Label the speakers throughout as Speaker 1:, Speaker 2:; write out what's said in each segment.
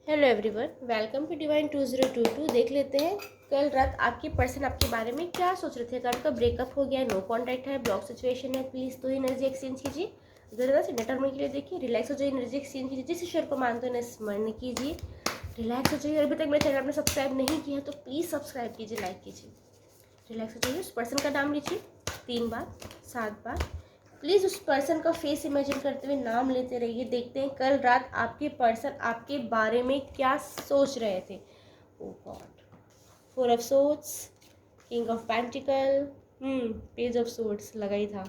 Speaker 1: Hello everyone, welcome to Divine 2022। देख लेते हैं कल रात आपके पर्सन आपके बारे में क्या सोच रहे थे। अगर आपका ब्रेकअप हो गया, नो कॉन्टैक्ट है, ब्लॉक सिचुएशन है, प्लीज़ तो एनर्जी एक्सचेंज कीजिए। ज़रा से डिटर्मिन के लिए देखिए, रिलैक्स हो जाइए, एनर्जी एक्सचेंज कीजिए। जिस ईश्वर को मानते हैं उन्हें स्मरण कीजिए, रिलैक्स हो जाइए। अभी तक मेरे चैनल आपने सब्सक्राइब नहीं किया है तो प्लीज़ सब्सक्राइब कीजिए, लाइक कीजिए। रिलैक्स हो जाइए। उस पर्सन का नाम लीजिए 3 बार, 7 बार। प्लीज़ उस पर्सन का फेस इमेजिन करते हुए नाम लेते रहिए। देखते हैं कल रात आपके पर्सन आपके बारे में क्या सोच रहे थे। Oh God, 4 of swords, king of pentacle, page of swords लगा ही था,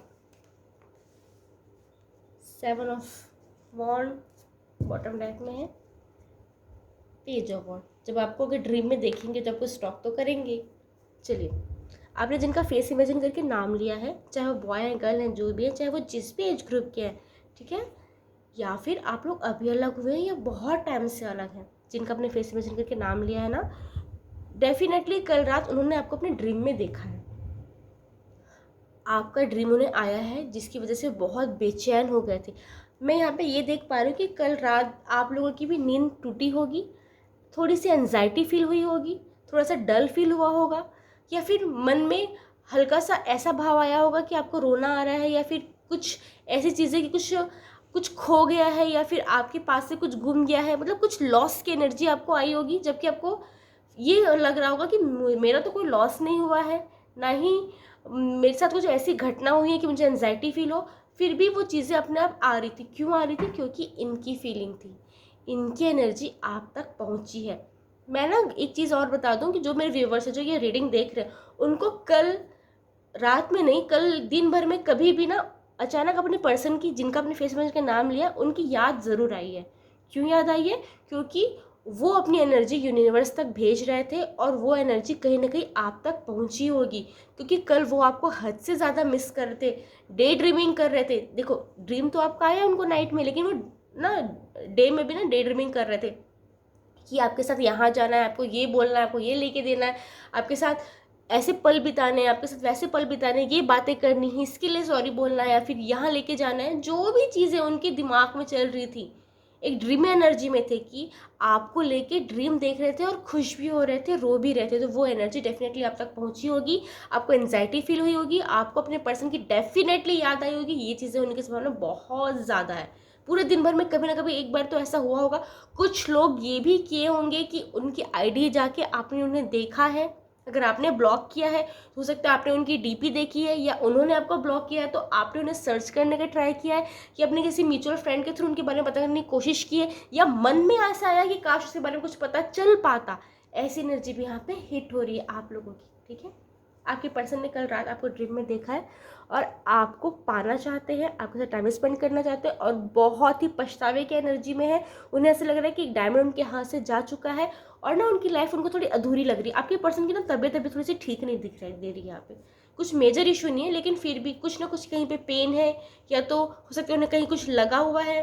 Speaker 1: 7 ऑफ वॉन्ड बॉटम डेक में है, पेज ऑफ वॉन्ड। जब आपको अगर ड्रीम में देखेंगे तो आपको स्टॉक तो करेंगे। चलिए, आपने जिनका फेस इमेजिन करके नाम लिया है, चाहे वो बॉय है, गर्ल है, जो भी है, चाहे वो जिस भी एज ग्रुप के हैं, ठीक है, या फिर आप लोग अभी अलग हुए हैं या बहुत टाइम से अलग हैं, जिनका अपने फेस इमेजिन करके नाम लिया है ना, डेफिनेटली कल रात उन्होंने आपको अपने ड्रीम में देखा है। आपका ड्रीम उन्हें आया है जिसकी वजह से बहुत बेचैन हो गए थे। मैं यहाँ पे ये देख पा रही हूँ कि कल रात आप लोगों की भी नींद टूटी होगी, थोड़ी सी एनजाइटी फील हुई होगी, थोड़ा सा डल फील हुआ होगा, या फिर मन में हल्का सा ऐसा भाव आया होगा कि आपको रोना आ रहा है, या फिर कुछ ऐसी चीज़ें कि कुछ कुछ खो गया है, या फिर आपके पास से कुछ गुम गया है, मतलब कुछ लॉस की एनर्जी आपको आई होगी। जबकि आपको ये लग रहा होगा कि मेरा तो कोई लॉस नहीं हुआ है, ना ही मेरे साथ कुछ ऐसी घटना हुई है कि मुझे एनजाइटी फील हो। फिर भी वो चीज़ें अपने आप आ रही थी। क्यों आ रही थी? क्योंकि इनकी फीलिंग थी, इनकी एनर्जी आप तक पहुंची है। मैं ना एक चीज़ और बता दूं कि जो मेरे व्यूवर्स है, जो ये रीडिंग देख रहे हैं, उनको कल रात में नहीं, कल दिन भर में कभी भी ना अचानक अपने पर्सन की, जिनका अपने फेस में का नाम लिया, उनकी याद ज़रूर आई है। क्यों याद आई है? क्योंकि वो अपनी एनर्जी यूनिवर्स तक भेज रहे थे और वो एनर्जी कहीं ना कहीं आप तक पहुंची होगी। क्योंकि कल वो आपको हद से ज़्यादा मिस कर रहे थे, डे ड्रीमिंग कर रहे थे। देखो, ड्रीम तो आपका आया उनको नाइट में, लेकिन वो ना डे में भी ना डे ड्रीमिंग कर रहे थे कि आपके साथ यहाँ जाना है, आपको ये बोलना है, आपको ये लेके देना है, आपके साथ ऐसे पल बिताने हैं, आपके साथ वैसे पल बिताने हैं, ये बातें करनी है, इसके लिए सॉरी बोलना है, या फिर यहाँ लेके जाना है। जो भी चीज़ें उनके दिमाग में चल रही थी, एक ड्रीम एनर्जी में थे कि आपको लेके ड्रीम देख रहे थे और खुश भी हो रहे थे, रो भी रहे थे। तो वो एनर्जी डेफिनेटली आप तक पहुंची होगी। आपको एंजाइटी फील हुई होगी, आपको अपने पर्सन की डेफिनेटली याद आई होगी। ये चीज़ें उनके संभावना बहुत ज़्यादा है। पूरे दिन भर में कभी ना कभी एक बार तो ऐसा हुआ होगा। कुछ लोग ये भी किए होंगे कि उनकी आईडी जाके आपने उन्हें देखा है। अगर आपने ब्लॉक किया है तो हो सकता है आपने उनकी डीपी देखी है, या उन्होंने आपको ब्लॉक किया है तो आपने उन्हें सर्च करने का ट्राई किया है, कि अपने किसी म्यूचुअल फ्रेंड के थ्रू उनके बारे में पता करने की कोशिश की है, या मन में ऐसा आया कि काश उसके बारे में कुछ पता चल पाता। ऐसी एनर्जी भी यहाँ पे हिट हो रही है आप लोगों की, ठीक है। आपके पर्सन ने कल रात आपको ड्रीम में देखा है और आपको पाना चाहते हैं, आपके साथ टाइम स्पेंड करना चाहते हैं, और बहुत ही पछतावे की एनर्जी में है। उन्हें ऐसा लग रहा है कि एक डायमंड उनके हाथ से जा चुका है और ना उनकी लाइफ उनको थोड़ी अधूरी लग रही है। आपके पर्सन की ना तबीयत अभी थोड़ी सी ठीक नहीं दिख रही दे रही है यहाँ पे। कुछ मेजर इशू नहीं है, लेकिन फिर भी कुछ ना कुछ कहीं पे पेन है, या तो हो सकता है उन्हें कहीं कुछ लगा हुआ है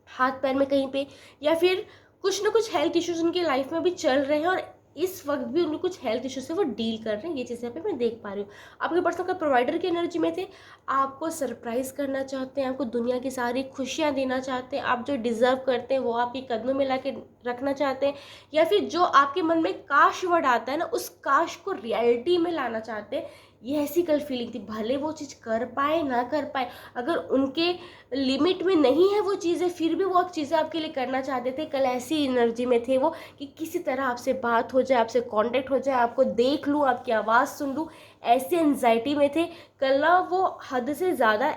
Speaker 1: हाथ पैर में कहीं पे, या फिर कुछ ना कुछ हेल्थ इश्यूज उनकी लाइफ में भी चल रहे हैं, और इस वक्त भी उनको कुछ हेल्थ इश्यूज से वो डील कर रहे हैं। ये चीज़ें यहाँ पे मैं देख पा रही हूँ। आपके पर्सन का प्रोवाइडर की एनर्जी में थे, आपको सरप्राइज करना चाहते हैं, आपको दुनिया की सारी खुशियाँ देना चाहते हैं, आप जो डिजर्व करते हैं वो आपके कदमों में ला के रखना चाहते हैं, या फिर जो आपके मन में काश वर्ड आता है ना, उस काश को रियलिटी में लाना चाहते हैं। ये ऐसी कल फीलिंग थी। भले वो चीज़ कर पाए ना कर पाए, अगर उनके लिमिट में नहीं है वो चीज़ें, फिर भी वो चीज़ें आपके लिए करना चाहते थे। कल ऐसी एनर्जी में थे वो कि किसी तरह आपसे बात हो जाए, आपसे कांटेक्ट हो जाए, आपको देख लूँ, आपकी आवाज़ सुन लूँ, ऐसी एनजाइटी में थे। कल ना वो हद से ज़्यादा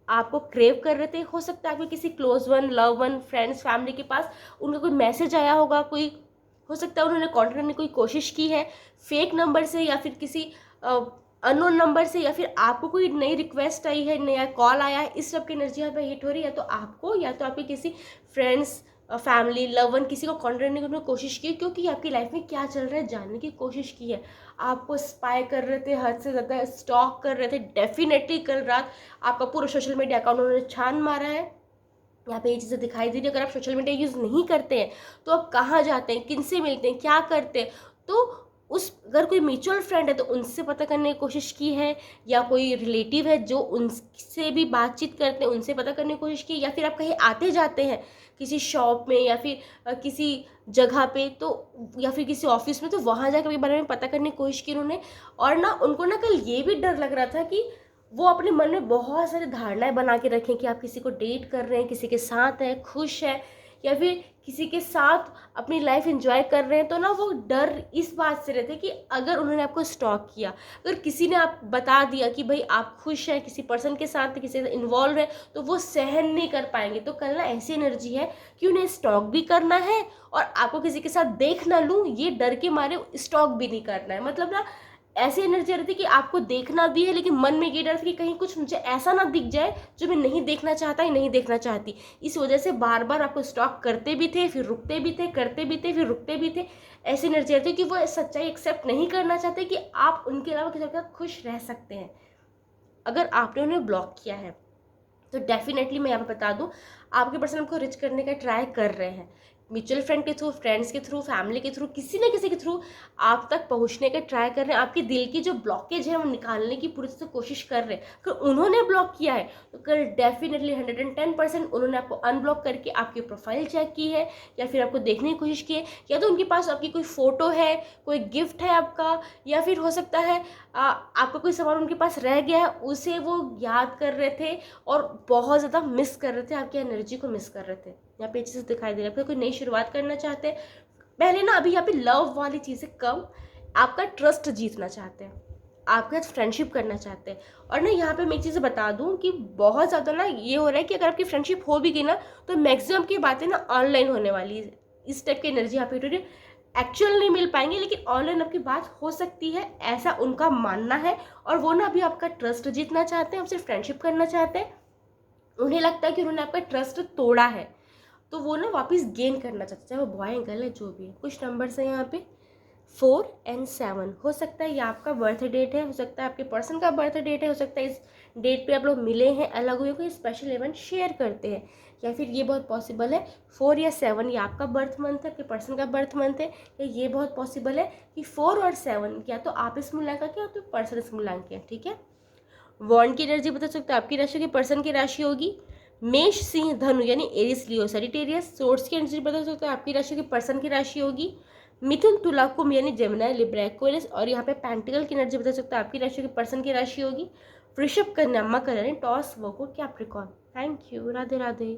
Speaker 1: आपको क्रेव कर रहे थे। हो सकता है आपके किसी close one, love one, friends, family के पास उनका कोई मैसेज आया होगा, कोई हो सकता है उन्होंने कॉन्टेक्ट करने की कोई कोशिश की है फेक नंबर से, या फिर किसी अननोन नंबर से, या फिर आपको कोई नई रिक्वेस्ट आई है, नया कॉल आया है। इस सब की एनर्जी यहाँ पे हिट हो रही है। तो आपको या तो आपके किसी फ्रेंड्स, फैमिली, लव वन, किसी को कॉन्टेक्ट करने की उन्होंने कोशिश की, क्योंकि आपकी लाइफ में क्या चल रहा है जानने की कोशिश की है। आपको स्पाई कर रहे थे, हद से ज़्यादा स्टॉक कर रहे थे। डेफिनेटली कल रात आपका पूरा सोशल मीडिया अकाउंट उन्होंने छान मारा है। यहाँ पे ये चीज़ें दिखाई दे रही है। अगर आप सोशल मीडिया यूज़ नहीं करते हैं तो आप कहाँ जाते हैं, किन से मिलते हैं, क्या करते हैं, तो उस अगर कोई म्यूचुअल फ्रेंड है तो उनसे पता करने की कोशिश की है, या कोई रिलेटिव है जो उनसे भी बातचीत करते हैं उनसे पता करने की कोशिश की, या फिर आप कहीं आते जाते हैं किसी शॉप में या फिर किसी जगह पे, तो या फिर किसी ऑफिस में, तो वहाँ जाकर के बारे में पता करने की कोशिश की उन्होंने। और ना उनको ना कल ये भी डर लग रहा था कि वो अपने मन में बहुत सारी धारणाएं बना के रखें कि आप किसी को डेट कर रहे हैं, किसी के साथ हैं, खुश है, या फिर किसी के साथ अपनी लाइफ एंजॉय कर रहे हैं। तो ना वो डर इस बात से रहते कि अगर उन्होंने आपको स्टॉक किया, अगर किसी ने आप बता दिया कि भाई आप खुश हैं, किसी पर्सन के साथ किसी से इन्वॉल्व है, तो वो सहन नहीं कर पाएंगे। तो कल ना ऐसी एनर्जी है कि उन्हें स्टॉक भी करना है और आपको किसी के साथ देख ना लूँ ये डर के मारे स्टॉक भी नहीं करना है। मतलब ना ऐसी एनर्जी रहती है कि आपको देखना भी है, लेकिन मन में ये डर कि कहीं कुछ मुझे ऐसा ना दिख जाए जो मैं नहीं देखना चाहता या नहीं देखना चाहती। इस वजह से बार बार आपको स्टॉक करते भी थे, फिर रुकते भी थे, करते भी थे, फिर रुकते भी थे। ऐसी एनर्जी रहती है कि वो सच्चाई एक्सेप्ट नहीं करना चाहते कि आप उनके अलावा किसी के साथ खुश रह सकते हैं। अगर आपने उन्हें ब्लॉक किया है तो डेफिनेटली मैं यहाँ पे बता दूँ, आपके पर्सन आपको रिच करने का ट्राई कर रहे हैं, म्यूचुअल फ्रेंड के थ्रू, फ्रेंड्स के थ्रू, फैमिली के थ्रू, किसी न किसी के थ्रू आप तक पहुंचने का ट्राई कर रहे हैं। आपके दिल की जो ब्लॉकेज है वो निकालने की पूरी तरह से कोशिश कर रहे हैं। अगर उन्होंने ब्लॉक किया है तो कल डेफिनेटली 110% उन्होंने आपको अनब्लॉक करके आपकी प्रोफाइल चेक की है, या फिर आपको देखने की कोशिश की है, या तो उनके पास आपकी कोई फ़ोटो है, कोई गिफ्ट है आपका, या फिर हो सकता है आपका कोई सामान उनके पास रह गया है, उसे वो याद कर रहे थे और बहुत ज़्यादा मिस कर रहे थे, आपकी एनर्जी को मिस कर रहे थे। यहाँ पे चीज़ दिखाई दे रहा है, फिर कोई नई शुरुआत करना चाहते हैं। पहले ना अभी यहाँ पे लव वाली चीज़ें कम, आपका ट्रस्ट जीतना चाहते हैं, आपके साथ फ्रेंडशिप करना चाहते हैं। और ना यहाँ पे मैं एक चीज़ बता दूँ कि बहुत ज़्यादा ना ये हो रहा है कि अगर आपकी फ्रेंडशिप हो भी गई ना तो मैक्सिमम की बातें ना ऑनलाइन होने वाली है। इस टाइप की एनर्जी यहाँ पे एक्चुअल नहीं मिल पाएंगे, लेकिन ऑनलाइन आपकी बात हो सकती है, ऐसा उनका मानना है। और वो ना अभी आपका ट्रस्ट जीतना चाहते हैं, आपसे फ्रेंडशिप करना चाहते हैं। उन्हें लगता है कि उन्होंने आपका ट्रस्ट तोड़ा है, तो वो ना वापस गेन करना चाहते हैं, चाहे वो बॉय है गर्ल है जो भी है। कुछ नंबर्स हैं यहाँ पे 4 और 7। हो सकता है ये आपका बर्थ डेट है, हो सकता है आपके पर्सन का बर्थ डेट है, हो सकता है इस डेट पे आप लोग मिले हैं, अलग हुए, कोई स्पेशल इवेंट शेयर करते हैं, या फिर ये बहुत पॉसिबल है 4 या 7 ये आपका बर्थ मंथ है, आपके पर्सन का बर्थ मंथ है, या ये बहुत पॉसिबल है कि 4 और 7 या तो आप इस मूल्यांक के या तो पर्सन इस मूल्यांक के। ठीक है, वॉन्ड की एनर्जी बता सकते हो आपकी राशि, के पर्सन की राशि होगी मेष, सिंह, धनु यानी एरिस, लियो, सजिटेरियस। सोर्स की एनर्जी बता सकते हो आपकी राशि, के पर्सन की राशि होगी मिथुन, तुला, कुंभ यानी जेमिनी, लिब्रा, एक्वेरियस। और यहाँ पे पेंटिकल की एनर्जी बता सकते हो आपकी राशि, के पर्सन की राशि होगी वृषभ, कन्या, मकर यानी toss, Virgo, Capricorn. Thank you, Radhe Radhe.